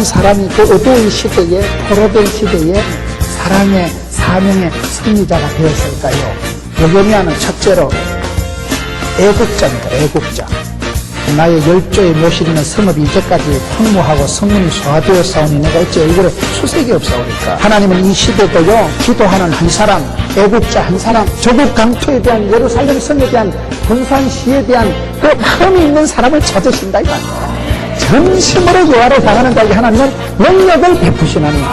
기도하는 사람이 그 어두운 시대에, 포로된 시대에 사랑의 사명의 승리자가 되었을까요? 요요미아는 첫째로 애국자입니다. 애국자. 나의 열조의 묘실이는 성읍이 이제까지 황무하고 성문이 소화되어 싸우니 내가 어째 이거를 수색이 없사오니까. 하나님은 이 시대도요, 기도하는 한 사람, 애국자 한 사람, 조국 강토에 대한, 예루살렘 성에 대한, 분산시에 대한 그 마음이 있는 사람을 찾으신다 이 말이에요. 전심으로 여호와를 향하는 자에게 하나님은 능력을 베푸시나니.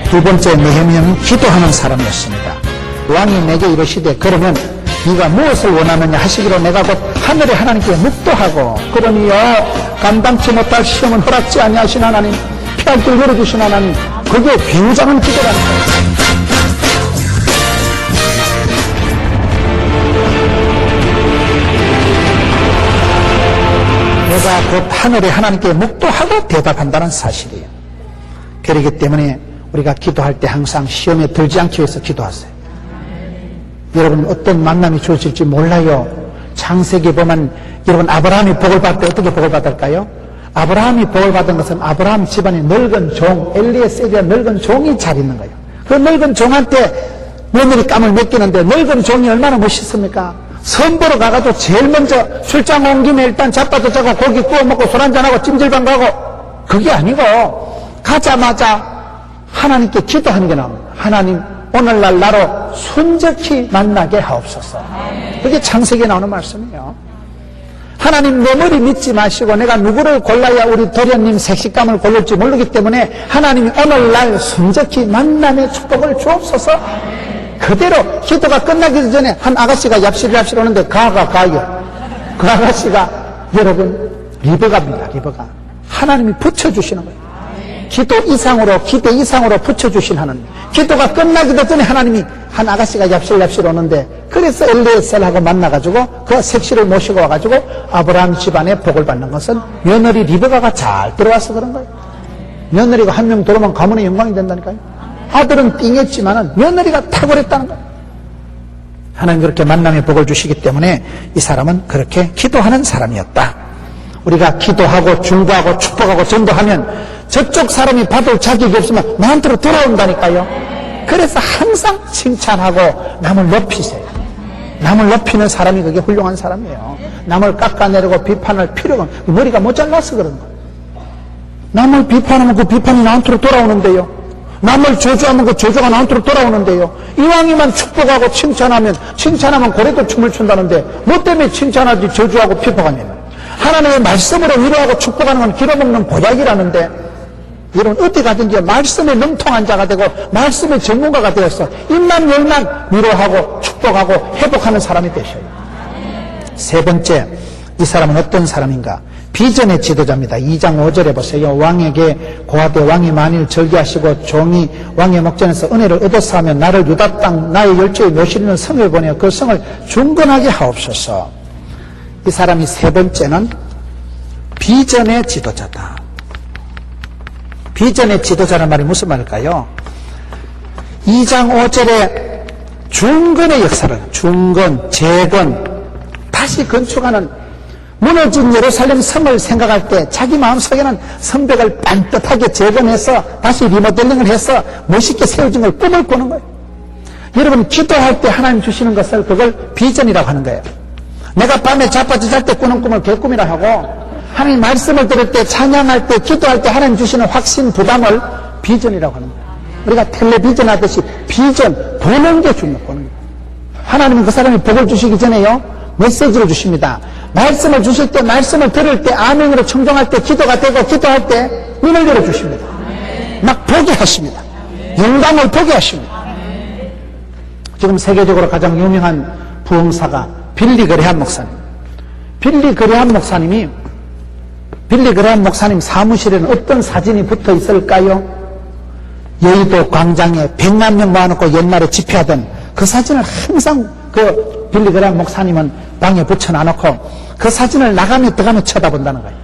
두 번째, 느헤미야는 기도하는 사람이었습니다. 왕이 내게 이르시되 그러면 네가 무엇을 원하느냐 하시기로 내가 곧 하늘의 하나님께 묵도하고 그러니요 감당치 못할 시험은 허락지 아니하신 하나님, 피할 길 열어주신 하나님, 그게 굉장한 기도라는 거예요. 내가 곧 하늘의 하나님께 묵도하고 대답한다는 사실이에요. 그렇기 때문에 우리가 기도할 때 항상 시험에 들지 않기 위해서 기도하세요. 여러분 어떤 만남이 주어질지 몰라요. 창세기 보면 여러분 아브라함이 복을 받을 때 어떻게 복을 받을까요? 아브라함이 복을 받은 것은 아브라함 집안의 늙은 종, 엘리에셀이라는 늙은 종이 잘 있는 거예요. 그 늙은 종한테 며느리 감을 맡기는데 늙은 종이 얼마나 멋있습니까? 선보러 가가지고 제일 먼저 출장 온 김에 일단 잡아도 자고 고기 구워 먹고 술 한잔하고 찜질방 가고, 그게 아니고 가자마자 하나님께 기도하는 게 나옵니다. 하나님 오늘날 나로 순적히 만나게 하옵소서. 그게 창세기에 나오는 말씀이에요. 하나님 내 머리 믿지 마시고 내가 누구를 골라야 우리 도련님 색식감을 고를지 모르기 때문에 하나님이 오늘날 순적히 만남의 축복을 주옵소서. 그대로 기도가 끝나기 전에 한 아가씨가 얍실 오는데 가요. 그 아가씨가 여러분 리버가입니다. 리버가. 하나님이 붙여주시는 거예요. 기도 이상으로 붙여주신 하나님. 기도가 끝나기도 전에 하나님이 한 아가씨가 얍실 오는데, 그래서 엘리에셀하고 만나가지고 그 색시를 모시고 와가지고 아브라함 집안에 복을 받는 것은 며느리 리브가가 잘 들어와서 그런 거예요. 며느리가 한 명 들어오면 가문의 영광이 된다니까요. 아들은 띵했지만은 며느리가 탁월했다는 거예요. 하나님 그렇게 만남의 복을 주시기 때문에 이 사람은 그렇게 기도하는 사람이었다. 우리가 기도하고 중보하고 축복하고 전도하면 저쪽 사람이 받을 자격이 없으면 나한테로 돌아온다니까요. 그래서 항상 칭찬하고 남을 높이세요. 남을 높이는 사람이 그게 훌륭한 사람이에요. 남을 깎아내리고 비판할 필요가, 머리가 모자라서 그런 거예요. 남을 비판하면 그 비판이 나한테로 돌아오는데요. 남을 저주하면 그 저주가 나한테로 돌아오는데요. 이왕이만 축복하고 칭찬하면 고래도 춤을 춘다는데 뭐 때문에 칭찬하지 저주하고 비판하냐면, 하나님의 말씀으로 위로하고 축복하는 건 길어먹는 보약이라는데, 여러분 어디 가든지 말씀에 능통한 자가 되고 말씀의 전문가가 되어서 입만 열만 위로하고 축복하고 회복하는 사람이 되셔요. 세 번째, 이 사람은 어떤 사람인가? 비전의 지도자입니다. 2장 5절에 보세요. 왕에게 고하되 왕이 만일 절기하시고 종이 왕의 목전에서 은혜를 얻었사 하면 나를 유다 땅 나의 열조의 묘실이는 성을 보내어 그 성을 중건하게 하옵소서. 이 사람이 세 번째는 비전의 지도자다. 비전의 지도자란 말이 무슨 말일까요? 2장 5절에 중건의 역사를, 중건, 재건, 다시 건축하는, 무너진 예루살렘 성을 생각할 때 자기 마음속에는 성벽을 반듯하게 재건해서 다시 리모델링을 해서 멋있게 세워진 걸 꿈을 꾸는 거예요. 여러분 기도할 때 하나님 주시는 것을 그걸 비전이라고 하는 거예요. 내가 밤에 자빠져 잘 때 꾸는 꿈을 개꿈이라 하고, 하나님 말씀을 들을 때, 찬양할 때, 기도할 때 하나님 주시는 확신, 부담을 비전이라고 하는 거예요. 우리가 텔레비전 하듯이 비전, 보는 게 중요해요. 보는 게. 하나님은 그 사람이 복을 주시기 전에요, 메시지를 주십니다. 말씀을 주실 때, 말씀을 들을 때, 아멘으로 청정할 때, 기도가 되고, 기도할 때 눈을 열어주십니다. 막 보게 하십니다. 영광을 보게 하십니다. 지금 세계적으로 가장 유명한 부흥사가 빌리 그레함 목사님. 빌리 그레함 목사님 사무실에는 어떤 사진이 붙어 있을까요? 여의도 광장에 100만 명 모아놓고 옛날에 집회하던 그 사진을 항상 그 빌리 그레함 목사님은 방에 붙여놔놓고 그 사진을 나가며 들어가며 쳐다본다는 거예요.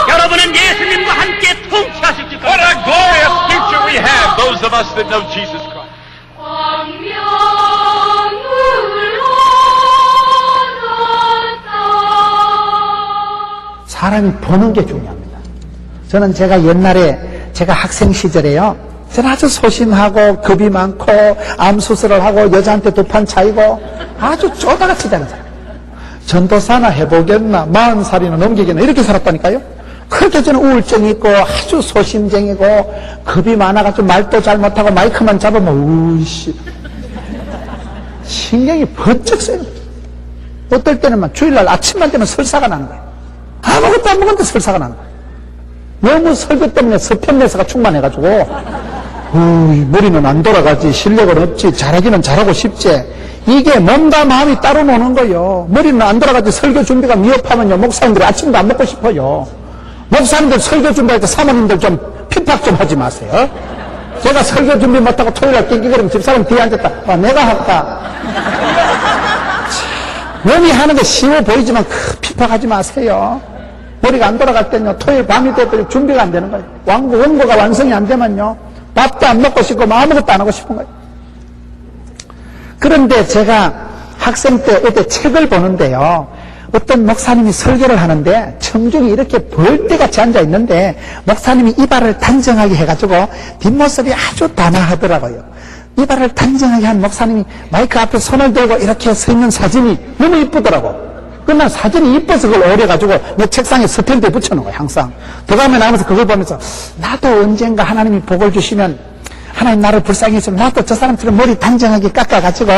여러분은 예수님과 함께 통치하실 What a glorious future we have, those of us that know Jesus Christ. 광명을 사람이 보는 게 중요합니다. 저는 제가 옛날에 제가 학생 시절에요. 저는 아주 소심하고 겁이 많고 암 수술을 하고 여자한테 두 판 차이고 아주 쪼다같이 되는 사람. 전도사나 해보겠나 40살이나 넘기겠나 이렇게 살았다니까요. 그렇게 저는 우울증이 있고 아주 소심쟁이고 겁이 많아가지고 말도 잘 못하고 마이크만 잡으면 우이씨 신경이 번쩍 쓰여요. 어떨 때는 막 주일날 아침만 되면 설사가 나는 거예요. 아무것도 안 먹었는데 설사가 나는 거예요. 너무 설교 때문에 서편내서가 충만해가지고 머리는 안 돌아가지, 실력은 없지, 잘하기는 잘하고 싶지. 이게 몸과 마음이 따로 노는 거예요. 머리는 안 돌아가지 설교 준비가 미흡하면요 목사님들이 아침도 안 먹고 싶어요. 목사님들 설교 준비할 때 사모님들 좀 핍박 좀 하지 마세요. 제가 설교 준비 못하고 토요일날 낑낑거리면 집사람 뒤에 앉았다. 내가 할까? 몸이 하는 게 쉬워 보이지만 핍박하지 마세요. 머리가 안 돌아갈 때는요 토요일 밤이 되더니 준비가 안 되는 거예요. 원고가 완성이 안 되면요 밥도 안 먹고 싶고 아무것도 안 하고 싶은 거예요. 그런데 제가 학생 때 어디 책을 보는데요. 어떤 목사님이 설교를 하는데 청중이 이렇게 벌떼같이 앉아 있는데 목사님이 이발을 단정하게 해가지고 뒷모습이 아주 단아하더라고요. 이발을 단정하게 한 목사님이 마이크 앞에 손을 들고 이렇게 서 있는 사진이 너무 이쁘더라고. 그난 사진이 이뻐서 그걸 오려가지고 내 책상에 스탠드에 붙여놓은 거야 항상. 들어가면 나오면서 그걸 보면서 나도 언젠가 하나님이 복을 주시면 하나님 나를 불쌍히 해주면 나도 저 사람처럼 머리 단정하게 깎아가지고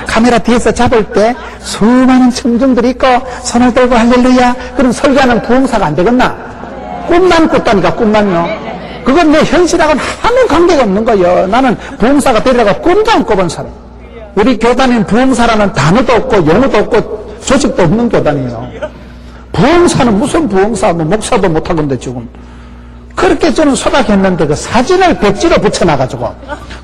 카메라 뒤에서 잡을 때 수많은 청중들이 있고 손을 들고 할렐루야 그럼 설교하는 부흥사가 안 되겠나? 꿈만 꿨다니까 꿈만요. 그건 내 현실하고는 아무 관계가 없는 거예요. 나는 부흥사가 되려고 꿈도 안 꿔본 사람. 우리 교단엔 부흥사라는 단어도 없고 용어도 없고 조직도 없는 교단이에요. 부흥사는 무슨 부흥사, 목사도 못하건데 지금. 그렇게 저는 소박했는데 그 사진을 백지로 붙여놔가지고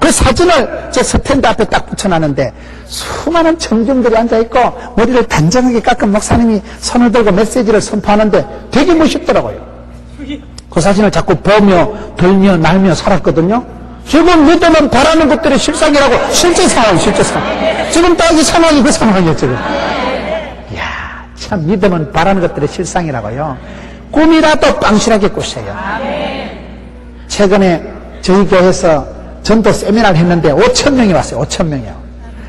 그 사진을 제 스탠드 앞에 딱 붙여놨는데 수많은 청중들이 앉아있고 머리를 단정하게 깎은 목사님이 손을 들고 메시지를 선포하는데 되게 멋있더라고요. 그 사진을 자꾸 보며 들며 날며 살았거든요. 지금 믿으면 바라는 것들이 실상이라고 실제 상황. 지금 딱 이 상황이 그 상황이에요 지금. 이야, 참 믿으면 바라는 것들이 실상이라고요. 꿈이라도 빵실하게 꾸세요. 최근에 저희 교회에서 전도 세미나를 했는데 5,000명이 왔어요. 5,000명이요.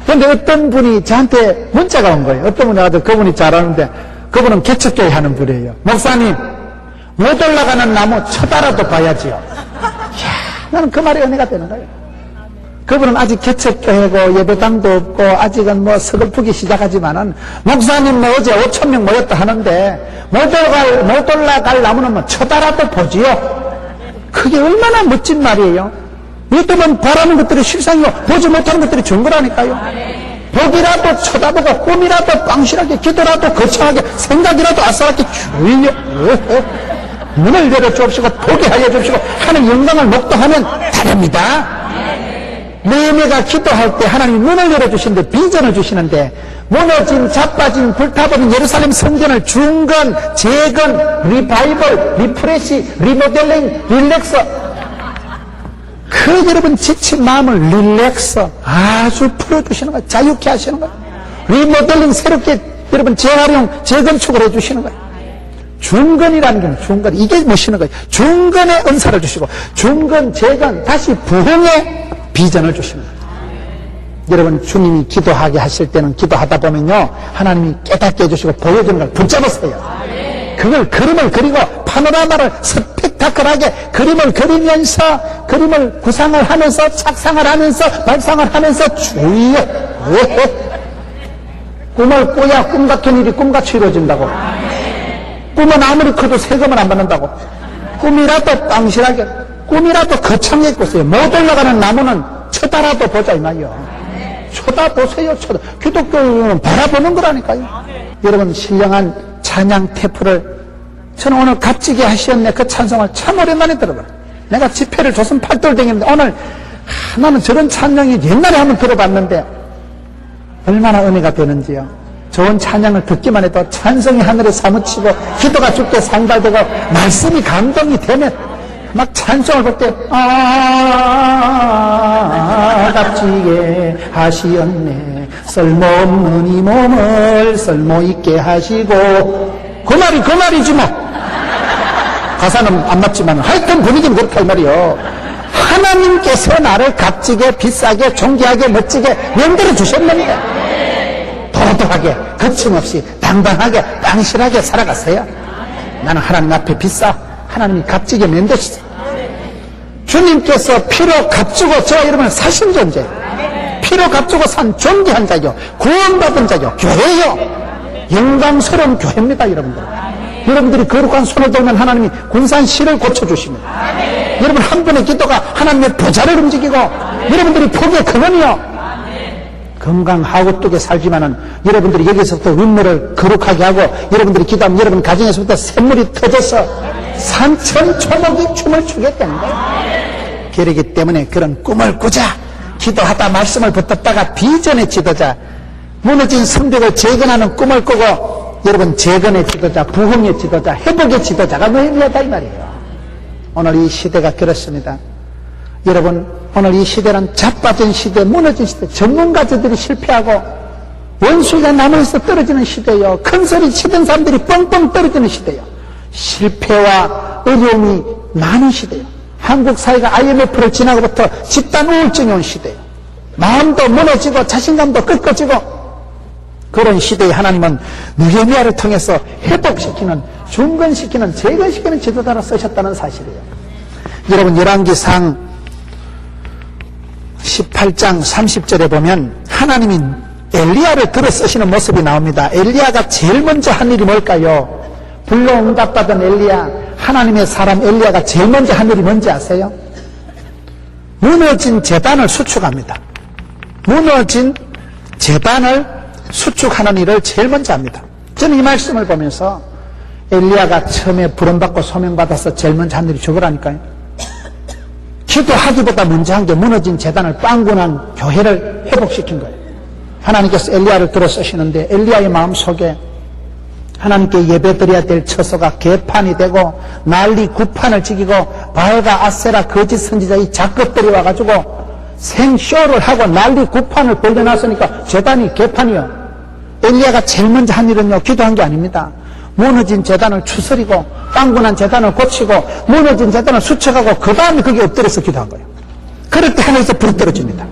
그런데 어떤 분이 저한테 문자가 온 거예요. 어떤 분이 와서 그분이 잘하는데 그분은 개척교회 하는 분이에요. 목사님, 못 올라가는 나무 쳐다라도 봐야지요. 이야, 나는 그 말이 은혜가 되는 거예요. 그분은 아직 개척교회고 예배당도 없고 아직은 서글프기 시작하지만은 목사님 어제 5,000명 모였다 하는데 못 올라갈 나무는 쳐다라도 보지요. 그게 얼마나 멋진 말이에요. 믿으면 바라는 것들이 실상이고 보지 못하는 것들이 전부라니까요. 보기라도 쳐다보고 꿈이라도 빵실하게 기도라도 거창하게 생각이라도 아싸랗게 주인요 문을 열어 주옵시고 보게 하여 주옵시고 하는 영광을 목도하면 다릅니다. 느헤미야가 기도할 때 하나님이 문을 열어주시는데 비전을 주시는데 무너진 자빠진 불타버린 예루살렘 성전을 중건, 재건, 리바이벌, 리프레시, 리모델링, 릴렉서 그 여러분 지친 마음을 릴렉서 아주 풀어주시는 거예요. 자유케 하시는 거예요. 리모델링 새롭게 여러분 재활용, 재건축을 해주시는 거예요. 중건이라는 게 중건 이게 멋있는 거예요. 중건의 은사를 주시고 중건, 재건 다시 부흥의 비전을 주시는 거예요. 여러분 주님이 기도하게 하실 때는 기도하다 보면요 하나님이 깨닫게 해주시고 보여주는 걸 붙잡으세요. 그걸 그림을 그리고 파노라마를 스펙타클하게 그림을 그리면서 그림을 구상을 하면서 착상을 하면서 발상을 하면서 주여 꿈을 꿔야 꿈 같은 일이 꿈같이 이루어진다고. 꿈은 아무리 커도 세금을 안 받는다고. 꿈이라도 빵실하게 꿈이라도 거창하게 꿨어요. 못 올라가는 나무는 쳐다라도 보자 이 말이요. 쳐다보세요. 기독교는 바라보는 거라니까요. 여러분 신령한 찬양 테프를 저는 오늘 값지게 하시었네. 그 찬송을 참 오랜만에 들어봐요. 내가 집회를 조선 팔돌 댕겼는데 오늘 나는 저런 찬양이 옛날에 한번 들어봤는데 얼마나 은혜가 되는지요. 좋은 찬양을 듣기만 해도 찬성이 하늘에 사무치고 기도가 주께 상달되고 말씀이 감동이 되면 막 찬송을 볼 때 값지게 하시었네. 쓸모없는 이 몸을 쓸모있게 하시고 그 말이지 뭐. 가사는 안 맞지만 하여튼 분위기는 그렇다 이 말이요. 하나님께서 나를 값지게 비싸게 존귀하게 멋지게 만들어 주셨는데 도도하게 거침없이 당당하게 당실하게 살아갔어요. 나는 하나님 앞에 비싸 하나님이 값지게 만드셨어요. 주님께서 피로 값주고 저와 여러분을 사신 존재예요. 피로 값주고 산 존귀한 자요 구원받은 자요 교회요 영광스러운 교회입니다. 여러분들이 거룩한 손을 들면 하나님이 군산 시를 고쳐주십니다. 여러분 한 분의 기도가 하나님의 보좌를 움직이고 여러분들이 복의 근원이요 건강하고 뚝에 살지만은 여러분들이 여기서부터 음모를 거룩하게 하고 여러분들이 기도하면 여러분 가정에서부터 샘물이 터져서 산천초목이 춤을 추겠다는 거예요. 그러기 때문에 그런 꿈을 꾸자. 기도하다 말씀을 붙었다가 비전의 지도자, 무너진 성벽을 재건하는 꿈을 꾸고 여러분 재건의 지도자, 부흥의 지도자, 회복의 지도자가 너희들이다 이 말이에요. 오늘 이 시대가 그렇습니다. 여러분 오늘 이 시대는 자빠진 시대, 무너진 시대, 전문가들이 실패하고 원수가 나무에서 떨어지는 시대요. 큰 소리 치던 사람들이 뻥뻥 떨어지는 시대요. 실패와 어려움이 많은 시대요. 한국 사회가 IMF를 지나고부터 집단 우울증이 온 시대예요. 마음도 무너지고 자신감도 꺾어지고 그런 시대에 하나님은 느헤미야를 통해서 회복시키는, 중건시키는, 재건시키는 지도자로 쓰셨다는 사실이에요. 여러분 열왕기상 18장 30절에 보면 하나님이 엘리야를 들어 쓰시는 모습이 나옵니다. 엘리야가 제일 먼저 한 일이 뭘까요? 불로 응답받은 엘리야, 하나님의 사람 엘리야가 제일 먼저 한 일이 뭔지 아세요? 무너진 제단을 수축합니다. 무너진 제단을 수축하는 일을 제일 먼저 합니다. 저는 이 말씀을 보면서 엘리야가 처음에 부름받고 소명받아서 제일 먼저 한 일이 저거라니까요. 기도하기보다 먼저 한 게 무너진 제단을 빵군한 교회를 회복시킨 거예요. 하나님께서 엘리야를 들어 쓰시는데 엘리야의 마음속에 하나님께 예배드려야 될 처소가 개판이 되고 난리 구판을 지기고 바알과 아세라 거짓 선지자 이 작것들이 와가지고 생쇼를 하고 난리 구판을 벌려놨으니까 제단이 개판이요. 엘리야가 제일 먼저 한 일은요 기도한 게 아닙니다. 무너진 제단을 추스리고 빵군한 제단을 고치고 무너진 제단을 수척하고 그 다음에 거기에 엎드려서 기도한 거예요. 그럴 때 하나님께서 부르떨어집니다.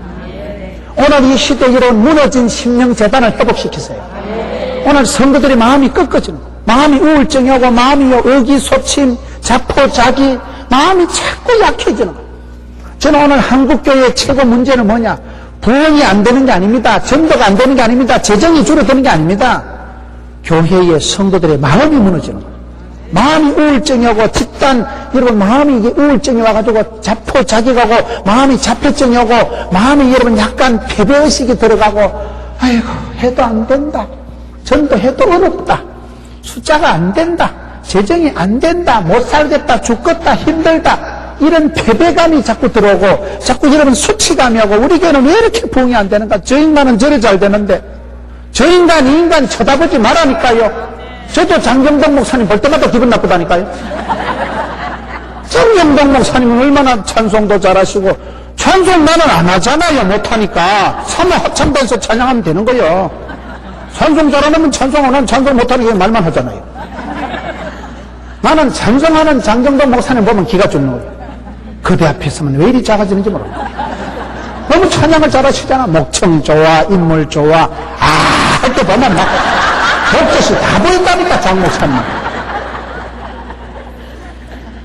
오늘 이 시대에 이런 무너진 심령 제단을 회복시키세요. 오늘 성도들이 마음이 꺾어지는 거예요. 마음이 우울증이 오고 마음이 의기소침, 자포자기, 마음이 자꾸 약해지는 거예요. 저는 오늘 한국교회의 최고 문제는 뭐냐? 부흥이 안 되는 게 아닙니다. 전도가 안 되는 게 아닙니다. 재정이 줄어드는 게 아닙니다. 교회의 성도들의 마음이 무너지는 거예요. 마음이 우울증이 오고 집단 여러분 마음이 이게 우울증이 와가지고 자포자기가 오고 마음이 자폐증이 오고 마음이 여러분 약간 패배의식이 들어가고 아이고 해도 안 된다. 전도해도 어렵다. 숫자가 안 된다. 재정이 안 된다. 못 살겠다. 죽겠다. 힘들다. 이런 패배감이 자꾸 들어오고 자꾸 여러분 수치감이 오고 우리 교회는 왜 이렇게 부흥이 안 되는가? 저 인간은 저래 잘 되는데 저 인간 이 인간 쳐다보지 말라니까요. 저도 장경동 목사님 볼 때마다 기분 나쁘다니까요. 장경동 목사님은 얼마나 찬송도 잘하시고 찬송 나는 안 하잖아요. 못하니까 참아 합창단에서 찬양하면 되는 거예요. 찬송 잘하면 찬송하는 찬송 못하는 말만 하잖아요. 나는 찬송하는 장경동 목사님 보면 기가 죽는 거예요. 그대 앞에 서면 왜 이리 작아지는지 모르겠어요. 너무 찬양을 잘하시잖아. 목청 좋아, 인물 좋아. 할 때 보면 막 목젖이 다 보인다니까 장 목사님.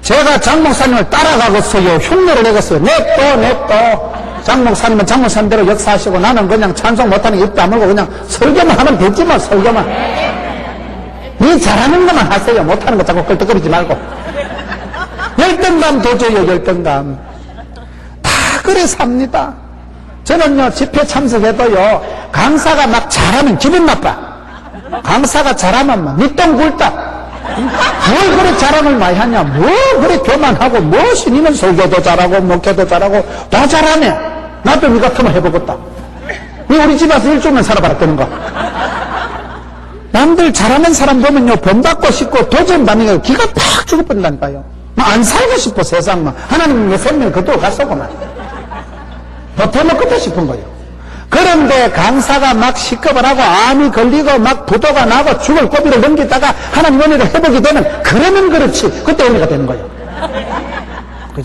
제가 장 목사님을 따라가겠어요. 흉내를 내겠어요. 냅둬. 장 목사님은 장 목사님대로 역사하시고 나는 그냥 찬송 못하는 입 다물고 그냥 설교만 하면 되지 뭐 설교만. 네 잘하는 것만 하세요. 못하는 거 자꾸 끌떡거리지 말고. 열등감 도저요 열등감. 다 그래 삽니다. 저는요 집회 참석해도요 강사가 막 잘하면 기분 나빠. 강사가 잘하면 막 밑동 굴다. 뭘 그래 자랑을 많이 하냐. 뭐 그래 교만하고 무엇이 니는 설교도 잘하고 목회도 잘하고 다 잘하네. 나도 니 같으면 해보겠다. 왜 우리 집 와서 일주일만 살아봐라 그런 거. 남들 잘하는 사람 보면요 본받고 싶고 도전받는 게 기가 팍 죽어버린다니까요. 안 살고 싶어 세상만. 하나님 내 생명 그대로 갔어구만. 더 태먹고 싶은 거예요. 그 그런데 강사가 막 시급을 하고 암이 걸리고 막 부도가 나고 죽을 고비를 넘기다가 하나님 은혜로 회복이 되면 그러면 그렇지. 그때 은혜가 되는 거예요.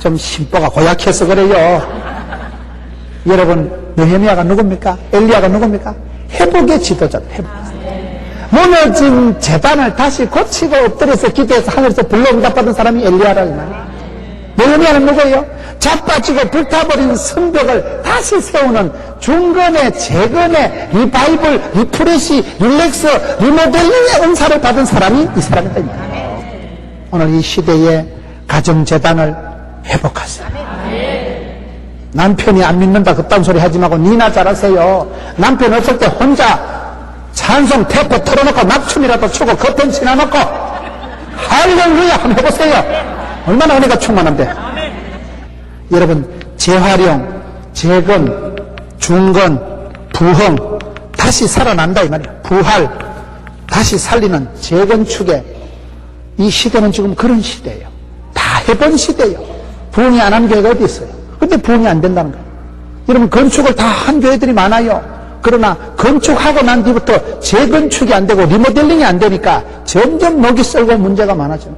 좀 심보가 고약해서 그래요. 여러분, 느헤미야가 누굽니까? 엘리야가 누굽니까? 회복의 지도자다. 회복. 무너진 재단을 다시 고치고 엎드려서 기도해서 하늘에서 불러응답받은 사람이 엘리야라 이 말이에요. 느헤미야는 누구예요? 자빠지고 불타버린 성벽을 다시 세우는 중건의 재건의 리바이벌, 리프레시, 릴렉스, 리모델링의 은사를 받은 사람이 이 사람이다 이 말이에요. 오늘 이 시대의 가정재단을 회복하세요. 남편이 안 믿는다 그딴 소리 하지 말고 니나 잘하세요. 남편 없을 때 혼자 찬송 테이프 틀어놓고 막춤이라도 추고 커튼 치나놓고 할렐루야 한번 해보세요. 얼마나 은혜가 충만한데. 여러분, 재활용, 재건, 중건, 부흥 다시 살아난다 이 말이에요. 부활 다시 살리는 재건축의 이 시대는 지금 그런 시대예요. 다 해본 시대예요. 부흥이 안 한 교회가 어디 있어요? 근데 부흥이 안 된다는 거예요. 여러분, 건축을 다 한 교회들이 많아요. 그러나 건축하고 난 뒤부터 재건축이 안 되고 리모델링이 안 되니까 점점 녹이 썰고 문제가 많아져요.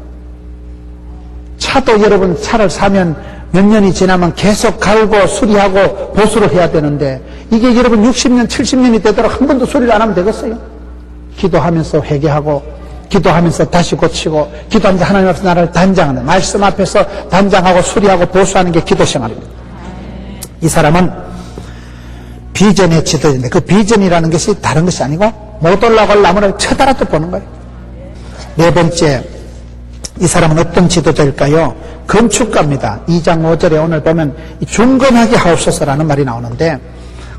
차도 여러분, 차를 사면 몇 년이 지나면 계속 갈고 수리하고 보수를 해야 되는데 이게 여러분 60년 70년이 되도록 한 번도 수리를 안 하면 되겠어요? 기도하면서 회개하고 기도하면서 다시 고치고 기도하면서 하나님 앞에서 나를 단장하는, 말씀 앞에서 단장하고 수리하고 보수하는 게 기도 생활입니다. 이 사람은 비전의 지도자인데 그 비전이라는 것이 다른 것이 아니고 못 올라갈 나무를 쳐다라도 보는 거예요. 네 번째, 이 사람은 어떤 지도자일까요? 건축가입니다. 2장 5절에 오늘 보면 중건하게 하옵소서라는 말이 나오는데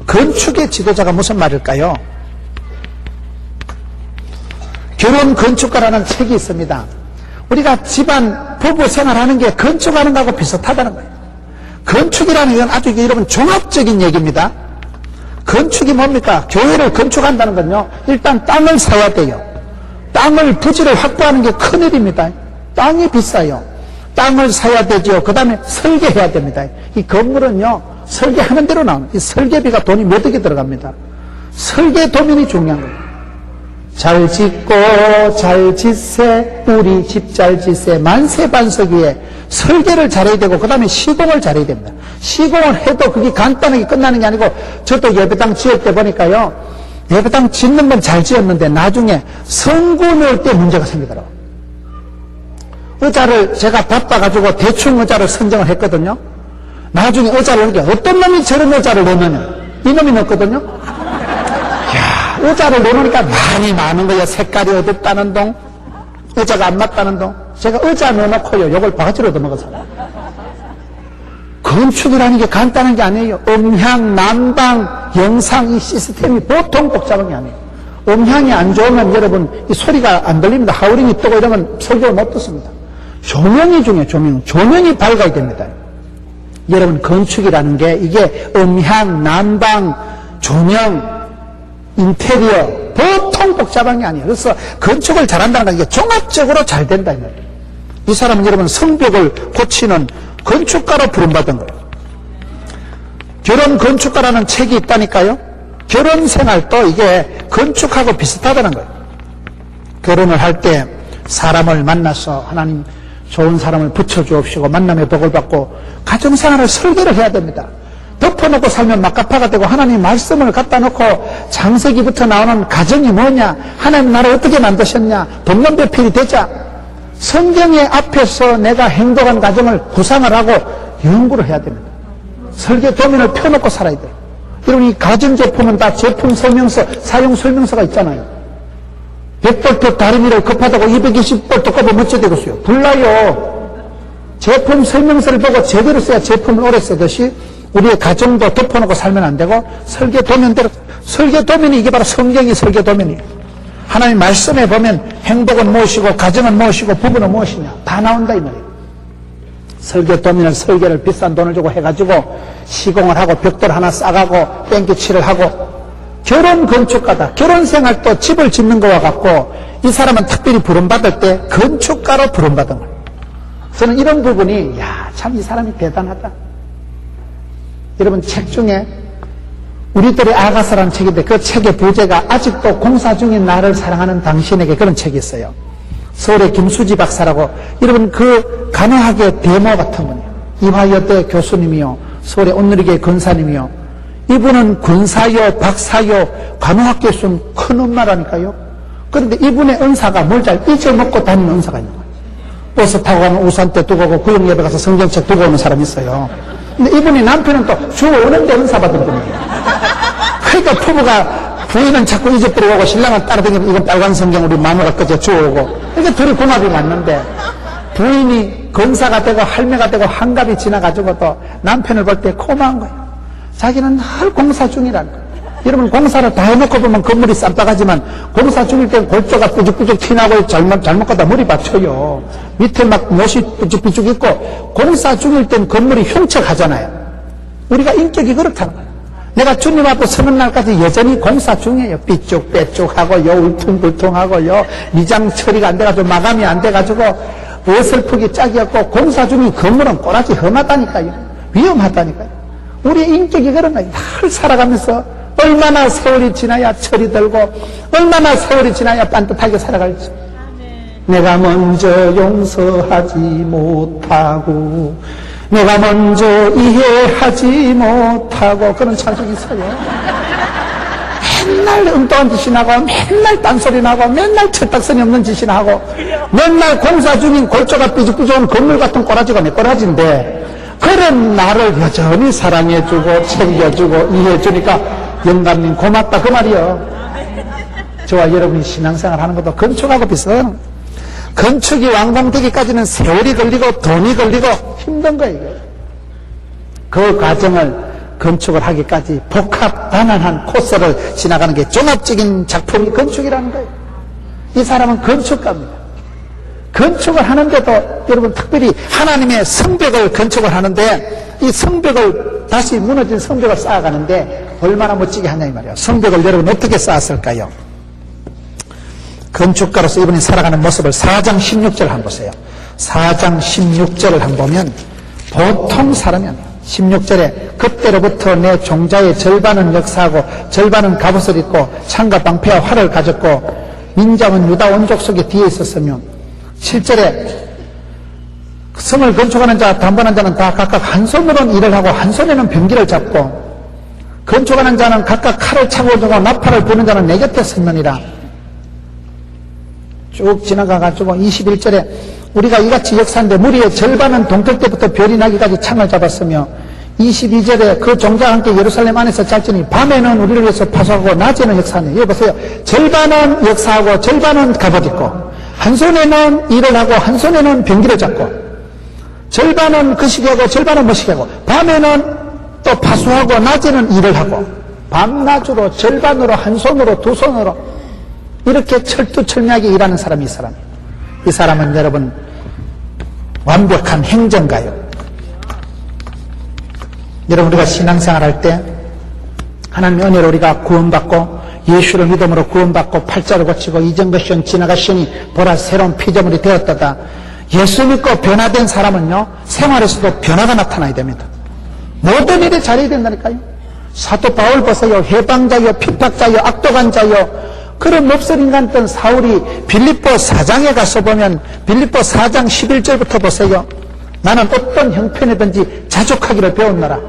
건축의 지도자가 무슨 말일까요? 결혼 건축가라는 책이 있습니다. 우리가 집안 부부 생활하는 게 건축하는 거하고 비슷하다는 거예요. 건축이라는 건 아주 여러분 종합적인 얘기입니다. 건축이 뭡니까? 교회를 건축한다는 건요, 일단 땅을 사야 돼요. 땅을 부지를 확보하는 게 큰일입니다. 땅이 비싸요. 땅을 사야 되죠. 그 다음에 설계해야 됩니다. 이 건물은요, 설계하는 대로 나오는, 이 설계비가 돈이 몇 억이 들어갑니다. 설계 도면이 중요한 거예요. 잘 짓고 잘 짓세, 우리 집 잘 짓세, 만세 반석 위에 설계를 잘해야 되고 그 다음에 시공을 잘해야 됩니다. 시공을 해도 그게 간단하게 끝나는 게 아니고, 저도 예배당 지을 때 보니까요, 예배당 짓는 건 잘 지었는데 나중에 성구 넣을 때 문제가 생기더라고요. 의자를 제가 바빠가지고 대충 의자를 선정을 했거든요. 나중에 의자를 넣게 어떤 놈이 저런 의자를 넣느냐, 이놈이 넣었거든요. 이야, 의자를 넣으니까 많이 많은 거예요. 색깔이 어둡다는 동, 의자가 안 맞다는 동. 제가 의자 넣어놓고요, 요걸 바가지로 얻어먹었어요. 건축이라는 게 간단한 게 아니에요. 음향, 난방, 영상, 이 시스템이 보통 복잡한 게 아니에요. 음향이 안 좋으면 여러분 이 소리가 안 들립니다. 하우링이 뜨고 이러면 설교를 못 듣습니다. 조명이 중요해요. 조명이 밝아야 됩니다. 여러분, 건축이라는 게 이게 음향, 난방, 조명, 인테리어 보통 복잡한 게 아니에요. 그래서 건축을 잘한다는 건 이게 종합적으로 잘 된다 이 말이에요. 이 사람은 여러분 성벽을 고치는 건축가로 부름받은 거예요. 결혼 건축가라는 책이 있다니까요. 결혼 생활도 이게 건축하고 비슷하다는 거예요. 결혼을 할 때 사람을 만나서 하나님 좋은 사람을 붙여주옵시고 만남의 복을 받고 가정생활을 설계를 해야 됩니다. 덮어놓고 살면 막가파가 되고 하나님 말씀을 갖다 놓고 창세기부터 나오는 가정이 뭐냐, 하나님 나를 어떻게 만드셨냐, 동년배필이 되자 성경의 앞에서 내가 행복한 가정을 구상을 하고 연구를 해야 됩니다. 설계 도면을 펴놓고 살아야 돼요. 여러분, 이 가전제품은 다 제품 설명서, 사용 설명서가 있잖아요. 100볼트 다리미를 급하다고 220볼트 꼽으면 어찌 되겠어요? 불나요. 제품 설명서를 보고 제대로 써야 제품을 오래 쓰듯이 우리의 가정도 덮어놓고 살면 안 되고 설계 도면대로, 설계 도면이 이게 바로 성경의 설계 도면이에요. 하나님 말씀에 보면 행복은 무엇이고 가정은 무엇이고 부부는 무엇이냐 다 나온다 이 말이에요. 설계 도면을 설계를 비싼 돈을 주고 해가지고 시공을 하고 벽돌 하나 싸가고 뺑기칠을 하고, 결혼 건축가다. 결혼 생활도 집을 짓는 거와 같고 이 사람은 특별히 부름받을 때 건축가로 부름받은 거예요. 저는 이런 부분이 참 이 사람이 대단하다. 여러분, 책 중에 우리들의 아가서라는 책인데 그 책의 부제가 아직도 공사 중인 나를 사랑하는 당신에게 그런 책이 있어요. 서울의 김수지 박사라고, 여러분 그 간호학의 데모 같은 분이에요. 이화여대 교수님이요, 서울의 온누리교회 권사님이요. 이분은 권사요, 박사요, 간호학 교수는 큰 엄마라니까요. 그런데 이분의 은사가 뭘 잘 잊어먹고 다니는 은사가 있는 거예요. 버스 타고 가면 우산대 두고 오고 구역예배 가서 성경책 두고 오는 사람이 있어요. 근데 이분이 남편은 또 주 오는데 은사 받은 분이에요. 그러니까 부부가, 부인은 자꾸 잊어버리고 오고 신랑은 따라다니면 이건 빨간 성경 우리 마누라 거저 주워오고, 그러니까 둘이 궁합이 맞는데, 부인이 권사가 되고 할매가 되고 한갑이 지나가지고 또 남편을 볼 때 고마운 거예요. 자기는 늘 공사 중이라는 거예요. 여러분 공사를 다 해놓고 보면 건물이 쌈박하지만 공사 중일 땐 골조가 삐죽삐죽 튀나고 잘못 가다 머리 받쳐요. 밑에 막 못이 삐죽삐죽 있고, 공사 중일 땐 건물이 흉측하잖아요. 우리가 인격이 그렇다는 거예요. 내가 주님 앞에 서는 날까지 여전히 공사 중이에요. 삐쭉빼쭉하고요, 울퉁불퉁하고요, 미장 처리가 안 돼가지고 마감이 안 돼가지고 어설프기 짝이 없고, 공사 중인 건물은 꼬라지 험하다니까요. 위험하다니까요. 우리의 인격이 그런 거예요. 늘 살아가면서 얼마나 세월이 지나야 철이 들고, 얼마나 세월이 지나야 반듯하게 살아갈지. 내가 먼저 용서하지 못하고, 내가 먼저 이해하지 못하고, 그런 찬송이 있어요. 맨날 엉뚱한 짓이나 하고, 맨날 딴소리 나고, 맨날 철딱선이 없는 짓이나 하고, 맨날 공사 중인 골조가 삐죽삐죽한 건물 같은 꼬라지가 몇 꼬라지인데, 그런 나를 여전히 사랑해주고 챙겨주고 이해해주니까 영감님 고맙다 그 말이요. 저와 여러분이 신앙생활 하는 것도 건축하고 비슷해요. 건축이 완공되기까지는 세월이 걸리고 돈이 걸리고 힘든 거예요. 그 과정을 건축을 하기까지 복합 단단한 코스를 지나가는 게 종합적인 작품이 건축이라는 거예요. 이 사람은 건축가입니다. 건축을 하는데도 여러분 특별히 하나님의 성벽을 건축을 하는데, 이 성벽을 다시 무너진 성벽을 쌓아가는데 얼마나 멋지게 하냐 이 말이에요. 성벽을 여러분 어떻게 쌓았을까요? 건축가로서 이분이 살아가는 모습을 4장 16절 한번 보세요. 4장 16절을 한번 보면 보통 사람이 아니에요. 16절에 그때로부터 내 종자의 절반은 역사하고 절반은 갑옷을 입고 창과 방패와 활을 가졌고 민장은 유다 온족 속에 뒤에 있었으며, 7절에 성을 건축하는 자, 단번한 자는 다 각각 한 손으로는 일을 하고 한 손에는 병기를 잡고, 건축하는 자는 각각 칼을 차고 주고 나팔을 부는 자는 내 곁에 서느니라. 쭉 지나가가지고 21절에 우리가 이같이 역사하는데 무리의 절반은 동틀 때부터 별이 나기까지 창을 잡았으며, 22절에 그 종자와 함께 예루살렘 안에서 짤지니 밤에는 우리를 위해서 파수하고 낮에는 역사하네. 여기 보세요. 절반은 역사하고 절반은 갑옷 입고, 한 손에는 일을 하고 한 손에는 병기를 잡고, 절반은 거시기하고 절반은 머시기하고, 밤에는 또 파수하고 낮에는 일을 하고, 밤낮으로 절반으로 한 손으로 두 손으로 이렇게 철두철미하게 일하는 사람이 이 사람이에요. 이 사람은 여러분 완벽한 행정가요. 여러분 우리가 신앙생활 할 때 하나님의 은혜로 우리가 구원받고 예수를 믿음으로 구원받고 팔자를 고치고 이전것 시온 지나가 시온이 보라 새로운 피조물이 되었다다. 예수 믿고 변화된 사람은요 생활에서도 변화가 나타나야 됩니다. 모든 일이 잘해야 된다니까요. 사도 바울 보세요. 해방자요, 핍박자요, 악독한자요, 그런 몹쓸 인간던 사울이 빌립보 4장에 가서 보면 빌립보 4장 11절부터 보세요. 나는 어떤 형편이든지 자족하기를 배웠노라.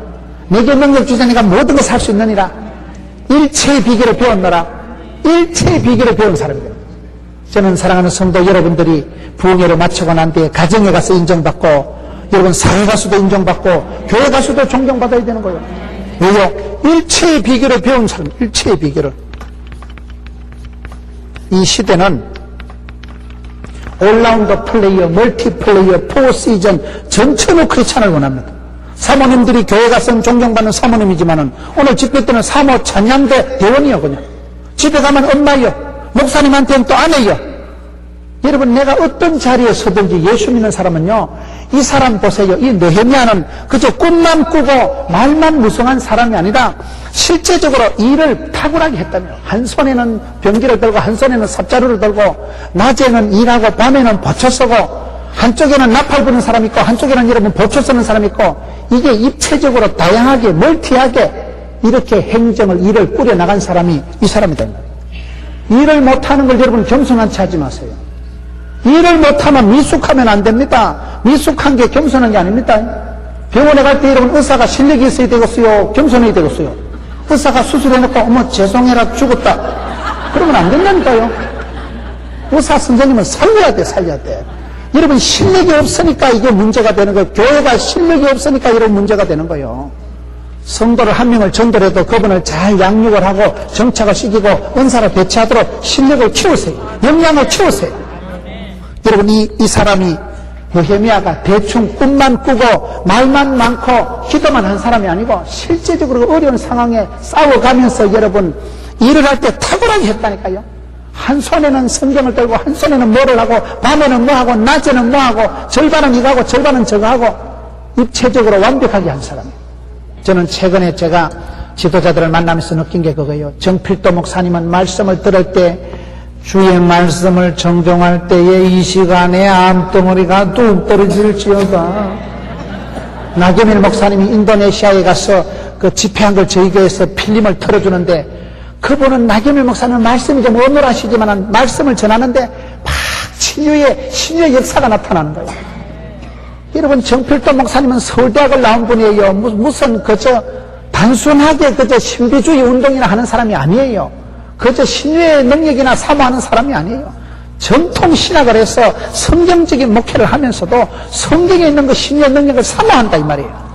내게 능력 주자니까 모든 것을 할 수 있느니라. 일체의 비결을 배웠노라. 일체의 비결을 배운 사람입니다. 저는 사랑하는 성도 여러분들이 부흥회를 마치고 난 뒤에 가정에 가서 인정받고, 여러분 사회 가서도 인정받고 교회 가서도 존경받아야 되는 거예요. 왜요? 일체의 비결을 배운 사람, 일체의 비결을. 이 시대는 올라운더 플레이어, 멀티플레이어, 포시전, 전천후 크리스찬을 원합니다. 사모님들이 교회 가서는 존경받는 사모님이지만은 오늘 집회 때는 사모 찬양대 대원이요. 그냥 집에 가면 엄마요, 목사님한테는 또 아내요. 여러분 내가 어떤 자리에 서든지 예수 믿는 사람은요, 이 사람 보세요. 이 느헤미야는 그저 꿈만 꾸고 말만 무성한 사람이 아니라 실제적으로 일을 탁월하게 했다며. 한 손에는 병기를 들고 한 손에는 삽자루를 들고 낮에는 일하고 밤에는 보초 쓰고, 한쪽에는 나팔 부는 사람 있고 한쪽에는 여러분 보초 쓰는 사람 있고, 이게 입체적으로 다양하게 멀티하게 이렇게 일을 꾸려나간 사람이 이 사람이다. 일을 못하는 걸 여러분 겸손한 체 하지 마세요. 일을 못하면 미숙하면 안 됩니다. 미숙한 게 겸손한 게 아닙니다. 병원에 갈 때 여러분 의사가 실력이 있어야 되겠어요? 겸손해야 되겠어요? 의사가 수술해놓고 어머 죄송해라 죽었다 그러면 안 된다니까요. 의사 선생님은 살려야 돼. 여러분 실력이 없으니까 이게 문제가 되는 거예요. 교회가 실력이 없으니까 이런 문제가 되는 거예요. 성도를 한 명을 전도해도 그분을 잘 양육을 하고 정착을 시키고 은사를 배치하도록 실력을 키우세요. 역량을 키우세요. 여러분 이 사람이 느헤미야가 대충 꿈만 꾸고 말만 많고 기도만 한 사람이 아니고 실제적으로 어려운 상황에 싸워가면서 여러분 일을 할 때 탁월하게 했다니까요. 한 손에는 성경을 들고 한 손에는 뭐를 하고 밤에는 뭐하고 낮에는 뭐하고 절반은 이거 하고 절반은 저거 하고 입체적으로 완벽하게 한 사람이에요. 저는 최근에 제가 지도자들을 만나면서 느낀 게 그거예요. 정필도 목사님은 말씀을 들을 때 주의 말씀을 정정할 때에 이 시간에 암덩어리가 뚝 떨어질지어다. 나경일 목사님이 인도네시아에 가서 그 집회한 걸 저희 교회에서 필름을 틀어주는데 그분은 나경일 목사님은 말씀이 좀 어눌하시지만 말씀을 전하는데 막 신유의 역사가 나타나는 거예요. 여러분 정필도 목사님은 서울대학을 나온 분이에요. 무슨 단순하게 신비주의 운동이나 하는 사람이 아니에요. 신유의 능력이나 사모하는 사람이 아니에요. 전통 신학을 해서 성경적인 목회를 하면서도 성경에 있는 그 신유의 능력을 사모한다 이 말이에요.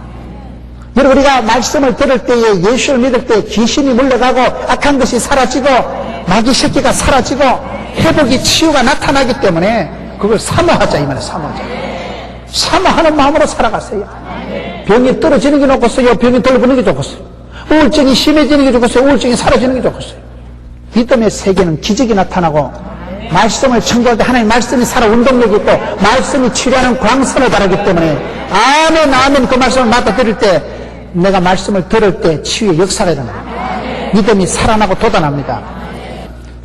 여러분 우리가 말씀을 들을 때에 예수를 믿을 때 귀신이 물러가고 악한 것이 사라지고 마귀 새끼가 사라지고 회복이 치유가 나타나기 때문에 그걸 사모하자 이 말이에요. 사모하는 마음으로 살아가세요. 병이 떨어지는 게 좋겠어요? 병이 덜어보는 게 좋겠어요? 우울증이 심해지는 게 좋겠어요? 우울증이 사라지는 게 좋겠어요? 믿음의 세계는 기적이 나타나고 말씀을 청구할 때 하나님 말씀이 살아 운동력이 있고 말씀이 치료하는 광선을 바라기 때문에 아멘 그 말씀을 받아들일 때 내가 말씀을 들을 때 치유의 역사가 일어납니다. 믿음이 살아나고 돋아납니다.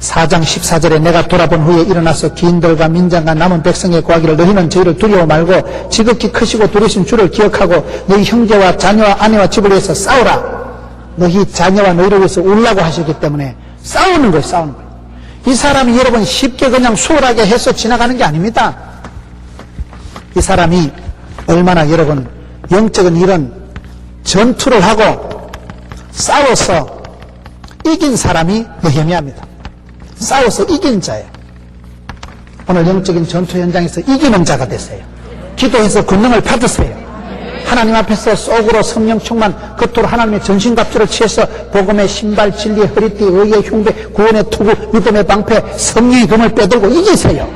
4장 14절에 내가 돌아본 후에 일어나서 기인들과 민장과 남은 백성에 구하기를 너희는 저희를 두려워 말고 지극히 크시고 두르신 주를 기억하고 너희 형제와 자녀와 아내와 집을 위해서 싸우라. 너희 자녀와 너희를 위해서 울라고 하시기 때문에 싸우는 거예요. 이 사람이 여러분 쉽게 그냥 수월하게 해서 지나가는 게 아닙니다. 이 사람이 얼마나 여러분 영적인 이런 전투를 하고 싸워서 이긴 사람이 느헤미야입니다. 싸워서 이긴 자예요. 오늘 영적인 전투 현장에서 이기는 자가 되세요. 기도해서 권능을 받으세요. 하나님 앞에서 속으로 성령 충만, 겉으로 하나님의 전신갑주를 취해서 복음의 신발, 진리의 허리띠, 의의 흉배, 구원의 투구, 믿음의 방패, 성령의 금을 빼들고 이기세요.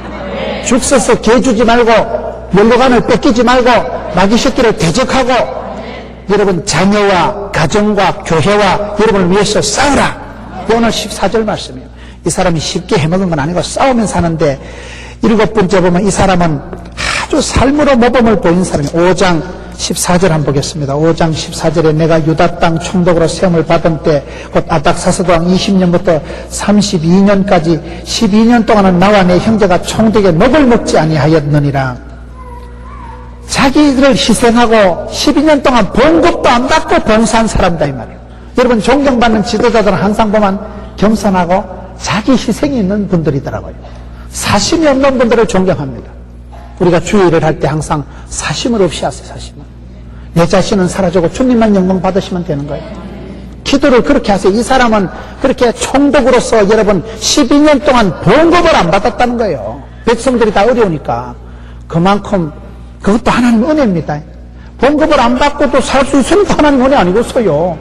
죽 서서 개 주지 말고 멸로감을 뺏기지 말고 마귀 새끼를 대적하고 여러분 자녀와 가정과 교회와 여러분을 위해서 싸우라. 오늘 14절 말씀이에요. 이 사람이 쉽게 해먹은 건 아니고 싸우면 사는데 7번째 보면 이 사람은 아주 삶으로 모범을 보인 사람이에요. 5장 14절 한번 보겠습니다. 5장 14절에 내가 유다 땅 총독으로 세움을 받은 때 곧 아닥사스도 왕 20년부터 32년까지 12년 동안은 나와 내 형제가 총독의 녹을 먹지 아니하였느니라. 자기를 희생하고 12년 동안 봉급도 안 받고 봉사한 사람이다 이 말이에요. 여러분 존경받는 지도자들은 항상 보면 겸손하고 자기 희생이 있는 분들이더라고요. 사심이 없는 분들을 존경합니다. 우리가 주의를 할 때 항상 사심을 없이 하세요. 사심을. 내 자신은 사라지고 주님만 영광 받으시면 되는 거예요. 기도를 그렇게 하세요. 이 사람은 그렇게 총독으로서 여러분 12년 동안 봉급을 안 받았다는 거예요. 백성들이 다 어려우니까. 그만큼 그것도 하나님 은혜입니다. 봉급을 안 받고도 살 수 있으니까 하나님 은혜 아니겠어요.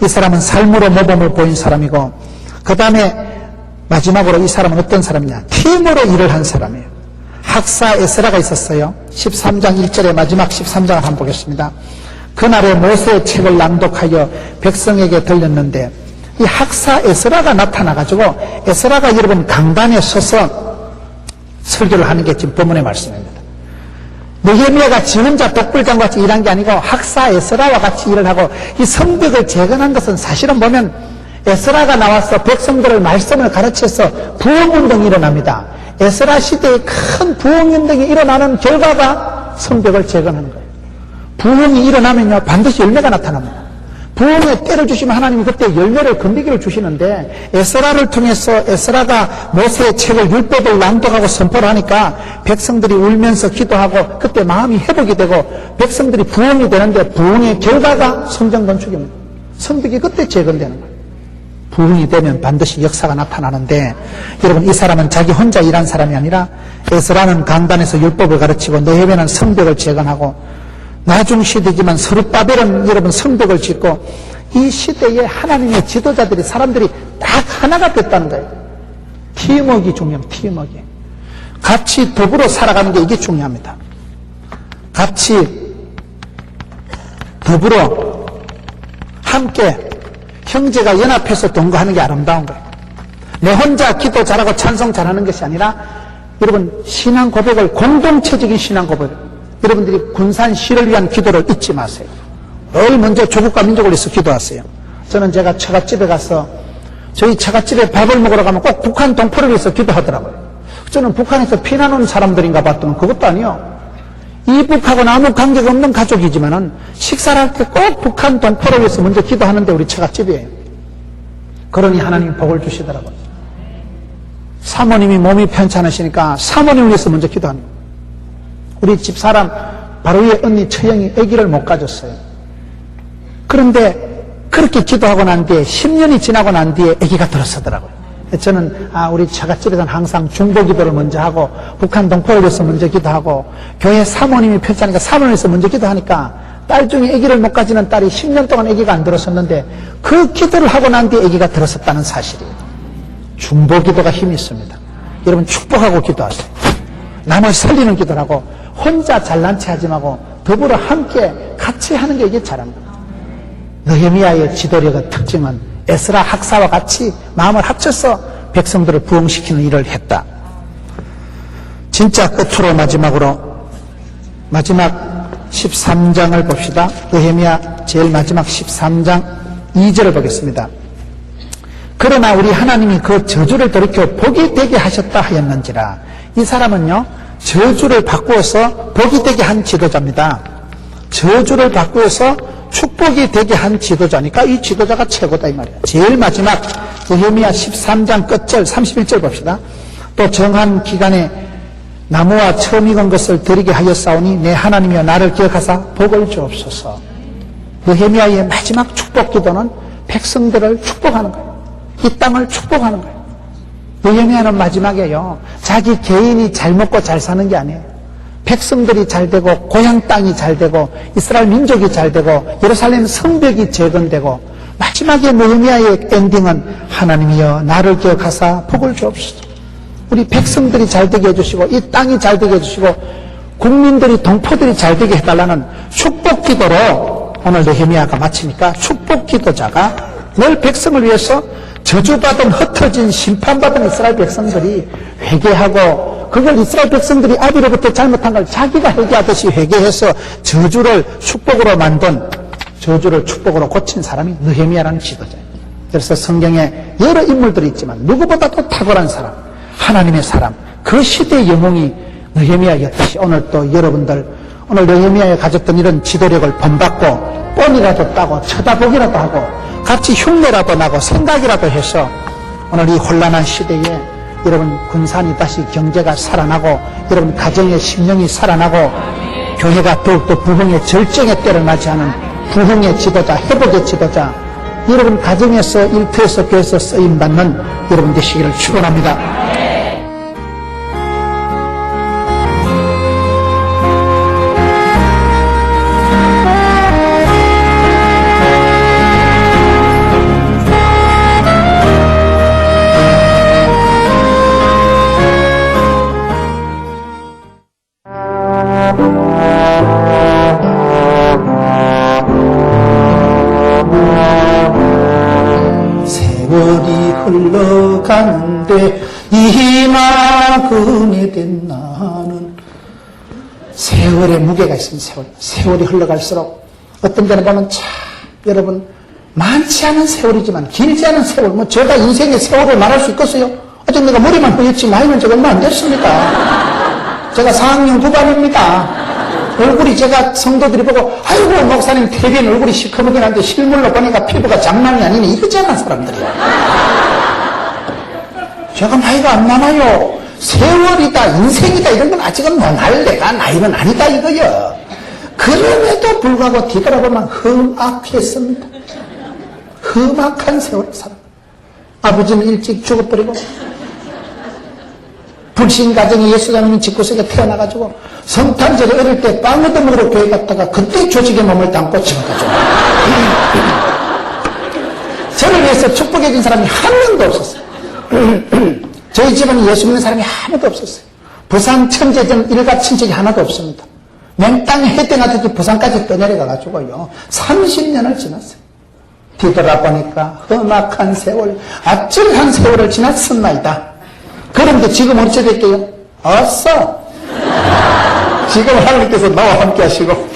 이 사람은 삶으로 모범을 보인 사람이고 그 다음에 마지막으로 이 사람은 어떤 사람이냐, 팀으로 일을 한 사람이에요. 학사 에스라가 있었어요. 13장 1절에 마지막 13장을 한번 보겠습니다. 그날에 모세의 책을 낭독하여 백성에게 들렸는데 이 학사 에스라가 나타나가지고 에스라가 여러분 강단에 서서 설교를 하는 게 지금 본문의 말씀입니다. 느헤미야가 지 혼자 독불장 같이 일한 게 아니고 학사 에스라와 같이 일을 하고 이 성벽을 재건한 것은 사실은 보면 에스라가 나와서 백성들을 말씀을 가르쳐서 부흥운동이 일어납니다. 에스라 시대에 큰 부흥운동이 일어나는 결과가 성벽을 재건하는 거예요. 부흥이 일어나면요 반드시 열매가 나타납니다. 부흥의 때를 주시면 하나님이 그때 열매를 건비기를 주시는데 에스라를 통해서 에스라가 모세의 책을 율법을 낭독하고 선포를 하니까 백성들이 울면서 기도하고 그때 마음이 회복이 되고 백성들이 부흥이 되는데 부흥의 결과가 성전 건축입니다. 성벽이 그때 재건되는 거예요. 부흥이 되면 반드시 역사가 나타나는데 여러분 이 사람은 자기 혼자 일한 사람이 아니라 에스라는 강단에서 율법을 가르치고 느헤미야는 성벽을 재건하고 나중 시대지만 스룹바벨은 여러분 성벽을 짓고 이 시대에 하나님의 지도자들이 사람들이 딱 하나가 됐다는 거예요. 팀워크가 중요합니다. 팀워크. 같이 더불어 살아가는 게 이게 중요합니다. 같이 더불어 함께 형제가 연합해서 동거하는 게 아름다운 거예요. 내 혼자 기도 잘하고 찬송 잘하는 것이 아니라 여러분 신앙 고백을 공동체적인 신앙 고백을 여러분들이 군산 시를 위한 기도를 잊지 마세요. 늘 먼저 조국과 민족을 위해서 기도하세요. 저는 제가 처갓집에 가서 저희 처갓집에 밥을 먹으러 가면 꼭 북한 동포를 위해서 기도하더라고요. 저는 북한에서 피난 온 사람들인가 봤더니 그것도 아니요. 이북하고는 아무 관계가 없는 가족이지만은 식사를 할 때 꼭 북한 동포를 위해서 먼저 기도하는데 우리 처갓집이에요. 그러니 하나님 복을 주시더라고요. 사모님이 몸이 편찮으시니까 사모님을 위해서 먼저 기도합니다. 우리 집사람 바로 위에 언니 처형이 아기를 못 가졌어요. 그런데 그렇게 기도하고 난 뒤에 10년이 지나고 난 뒤에 아기가 들어서더라고요. 저는 우리 처갓집에서는 항상 중보 기도를 먼저 하고 북한 동포를 위해서 먼저 기도하고 교회 사모님이 편찮으니까 사모님을 위해서 먼저 기도하니까 딸 중에 아기를 못 가지는 딸이 10년 동안 아기가 안 들어섰는데 그 기도를 하고 난 뒤에 아기가 들어섰다는 사실이에요. 중보 기도가 힘이 있습니다. 여러분 축복하고 기도하세요. 남을 살리는 기도를 하고 혼자 잘난 체 하지 말고 더불어 함께 같이 하는 게 이게 잘합니다. 느헤미야의 지도력의 특징은 에스라 학사와 같이 마음을 합쳐서 백성들을 부흥시키는 일을 했다. 진짜 끝으로 마지막 13장을 봅시다. 느헤미야 제일 마지막 13장 2절을 보겠습니다. 그러나 우리 하나님이 그 저주를 돌이켜 복이 되게 하셨다 하였는지라. 이 사람은요 저주를 바꾸어서 복이 되게 한 지도자입니다. 저주를 바꾸어서 축복이 되게 한 지도자니까 이 지도자가 최고다 이 말이에요. 제일 마지막 느헤미야 13장 끝절 31절 봅시다. 또 정한 기간에 나무와 처음 익은 것을 드리게 하였사오니 내 하나님이여 나를 기억하사 복을 주옵소서. 느헤미야의 마지막 축복 기도는 백성들을 축복하는 거예요. 이 땅을 축복하는 거예요. 느헤미야는 마지막에요 자기 개인이 잘 먹고 잘 사는 게 아니에요. 백성들이 잘 되고 고향 땅이 잘 되고 이스라엘 민족이 잘 되고 예루살렘 성벽이 재건되고 마지막에 느헤미야의 엔딩은 하나님이여 나를 기억하사 복을 주옵소서. 우리 백성들이 잘 되게 해주시고 이 땅이 잘 되게 해주시고 국민들이 동포들이 잘 되게 해달라는 축복 기도로 오늘 느헤미야가 마치니까 축복 기도자가 늘 백성을 위해서 저주받은 흩어진 심판받은 이스라엘 백성들이 회개하고 그걸 이스라엘 백성들이 아비로부터 잘못한 걸 자기가 회개하듯이 회개해서 저주를 축복으로 만든 저주를 축복으로 고친 사람이 느헤미야라는 지도자예요. 그래서 성경에 여러 인물들이 있지만 누구보다도 탁월한 사람 하나님의 사람 그 시대의 영웅이 느헤미야였듯이 오늘 또 여러분들 오늘 느헤미야에 가졌던 이런 지도력을 본받고 뻔이라도 따고 쳐다보기라도 하고 같이 흉내라도 나고 생각이라도 해서 오늘 이 혼란한 시대에 여러분 군산이 다시 경제가 살아나고 여러분 가정의 심령이 살아나고 교회가 더욱더 부흥의 절정의 때를 맞이하는 부흥의 지도자 회복의 지도자 여러분 가정에서 일터에서 교회에서 쓰임받는 여러분 되시기를 축원합니다. 세월이 흘러가는데 이만큼이 된 나는 세월의 무게가 있습니다. 세월이 흘러갈수록 어떤 데는 보면 참 여러분 많지 않은 세월이지만 길지 않은 세월 뭐 제가 인생의 세월을 말할 수 있겠어요? 아직 내가 머리만 허옇지 나이는 제가 얼마 안 됐습니다. 제가 4학년 9반입니다. 얼굴이 제가 성도들이 보고 아이고 목사님 태빈 얼굴이 시커멓긴 한데 실물로 보니까 피부가 장난이 아니네 이러잖아 사람들이. 제가 나이가 안 많아요. 세월이다 인생이다 이런 건 아직은 논할 내가 나이는 아니다 이거요. 그럼에도 불구하고 뒤돌아보면 험악했습니다. 험악한 세월을 살아. 아버지는 일찍 죽어버리고 불신 가정에 예수님이 집구석에 태어나가지고 성탄절에 어릴 때 빵 얻어먹으러 교회 갔다가 그때 조직의 몸을 담고 지금까지 저를 위해서 축복해 준 사람이 한 명도 없었어요. 저희 집은 예수 믿는 사람이 하나도 없었어요. 부산 천재전 일가 친척이 하나도 없습니다. 맹땅 해등하듯이 부산까지 떠내려가가지고요 30년을 지났어요. 뒤돌아보니까 험악한 세월, 아찔한 세월을 지났었나이다. 그런데 지금 어찌 될게요? 없어. 지금 하나님께서 나와 함께 하시고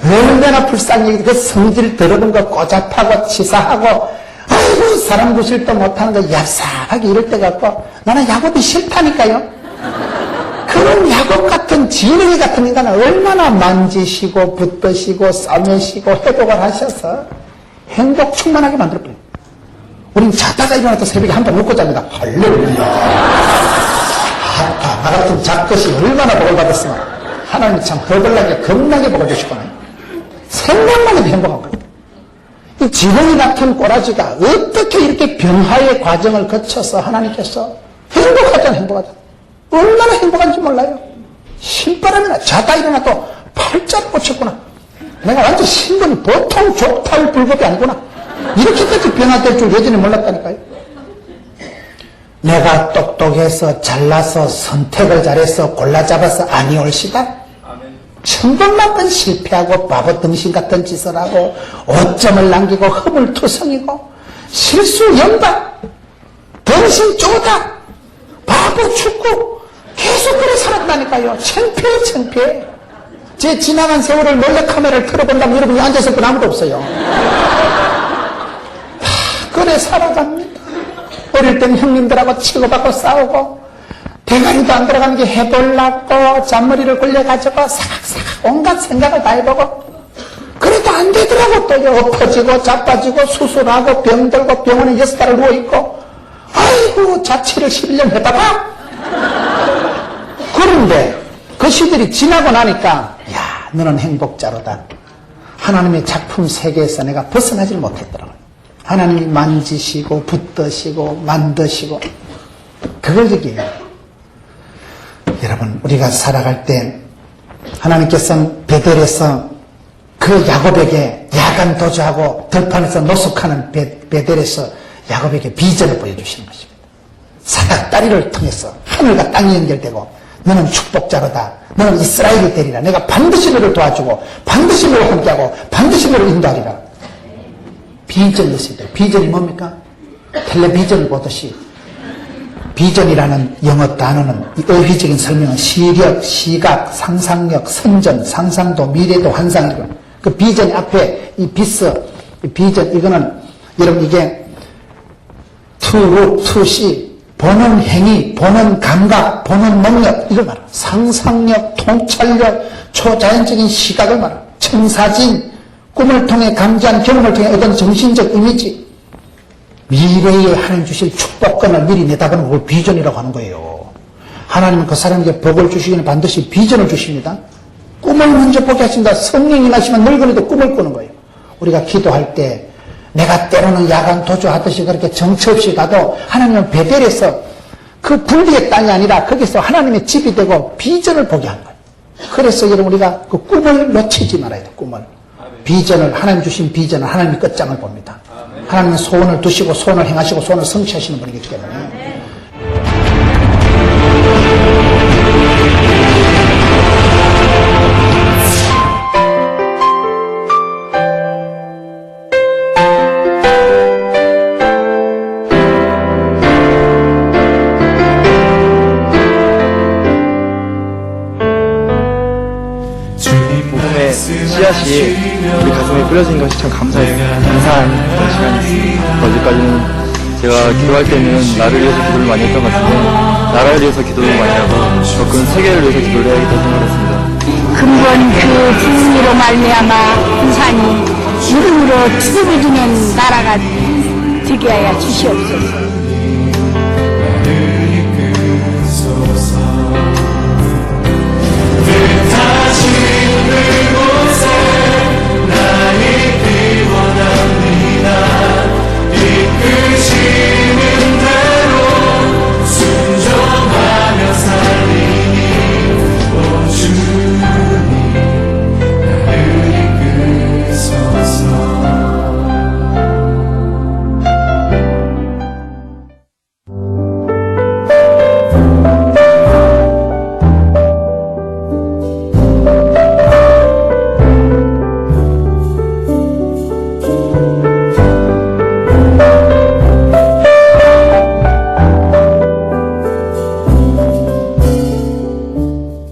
얼마나 불쌍히 그 성질 더러운 거 꼬잡하고 치사하고 아이고 사람 구실도 못하는 거 얍삽하게 이럴 때 같고 나는 야곱이 싫다니까요. 그런 야곱 같은 지렁이 같은 인간을 얼마나 만지시고 붙드시고 싸매시고 회복을 하셔서 행복 충만하게 만들어버려요. 우린 자다가 일어나서 새벽에 한 번 먹고 잡니다. 할렐루야. 나 같은 작것이 얼마나 복을 받았으면 하나님이 참 허벌나게 겁나게 복을 주시구나. 생각만 해도 행복한 거예요. 이 지렁이 같은 꼬라지가 어떻게 이렇게 병화의 과정을 거쳐서 하나님께서 행복하잖아 행복하잖아. 얼마나 행복한지 몰라요. 신바람이나 자다 일어나도 팔자를 꽂혔구나. 내가 완전 신분이 보통 족탈불급이 아니구나. 이렇게까지 변화될 줄 여전히 몰랐다니까요. 내가 똑똑해서 잘나서 선택을 잘해서 골라잡아서 아니올시다. 천번 번 실패하고 바보 등신 같은 짓을 하고 오점을 남기고 허물투성이고 실수 연박 등신 쪼다 바보 죽고 계속 그래 살았다니까요. 창피해. 제 지나간 세월을 몰래카메라를 틀어본다면 여러분이 앉아있을 건 아무도 없어요. 그래 살아갑니다. 어릴 땐 형님들하고 치고받고 싸우고 대가리도 안 들어가는 게 해볼라고 잔머리를 굴려가지고 사각사각 온갖 생각을 다 해보고 그래도 안 되더라고. 또 엎어지고 자빠지고 수술하고 병들고 병원에 6달을 누워있고 아이고 자취를 11년 했다가 그런데 그 시들이 지나고 나니까 야 너는 행복자로다. 하나님의 작품 세계에서 내가 벗어나질 못했더라고요. 하나님이 만지시고 붙드시고 만드시고 그걸 얘기해요. 여러분 우리가 살아갈 때 하나님께서는 베델에서 그 야곱에게 야간 도주하고 들판에서 노숙하는 베델에서 야곱에게 비전을 보여주시는 것입니다. 사닥다리를 통해서 하늘과 땅이 연결되고 너는 축복자로다. 너는 이스라엘이 되리라. 내가 반드시 너를 도와주고 반드시 너를 함께하고 반드시 너를 인도하리라. 비전이 있어야 돼요. 비전이 뭡니까? 텔레비전을 보듯이 비전이라는 영어 단어는 이 어휘적인 설명은 시력, 시각, 상상력, 선전, 상상도, 미래도, 환상이고 그 비전 앞에 이 비서, 이 비전 이거는 여러분 이게 to look, to see 보는 행위, 보는 감각, 보는 능력 이걸 말합니다. 상상력, 통찰력, 초자연적인 시각을 말합니다. 청사진, 꿈을 통해 감지한 경험을 통해 얻은 정신적 이미지 미래에 하나님 주실 축복권을 미리 내다보는 걸 비전이라고 하는 거예요. 하나님은 그 사람에게 복을 주시기는 반드시 비전을 주십니다. 꿈을 먼저 보게 하신다. 성령이 나시면 늙은이도 꿈을 꾸는 거예요. 우리가 기도할 때 내가 때로는 야간 도주하듯이 그렇게 정처 없이 가도 하나님은 베델에서 그 분리의 땅이 아니라 거기서 하나님의 집이 되고 비전을 보게 하는 거예요. 그래서 여러분 우리가 그 꿈을 놓치지 말아야 돼요. 꿈을. 비전을 하나님 주신 비전을 하나님이 끝장을 봅니다. 하나님은 소원을 두시고 소원을 행하시고 소원을 성취하시는 분이기 때문에 복음의 씨앗이 우리 가슴에 뿌려진 것이 참 감사해요. 감사한 그런 시간이었습니다. 어제까지는 제가 기도할 때는 나를 위해서 기도를 많이 했던 것 같은데 나라를 위해서 기도를 많이 하고 더 큰 세계를 위해서 기도를 해야겠다고 생각했습니다. 근본 그 부흥으로 말미암아 군산이 이름으로 축복을 주는 나라가 되게 하여 주시옵소서.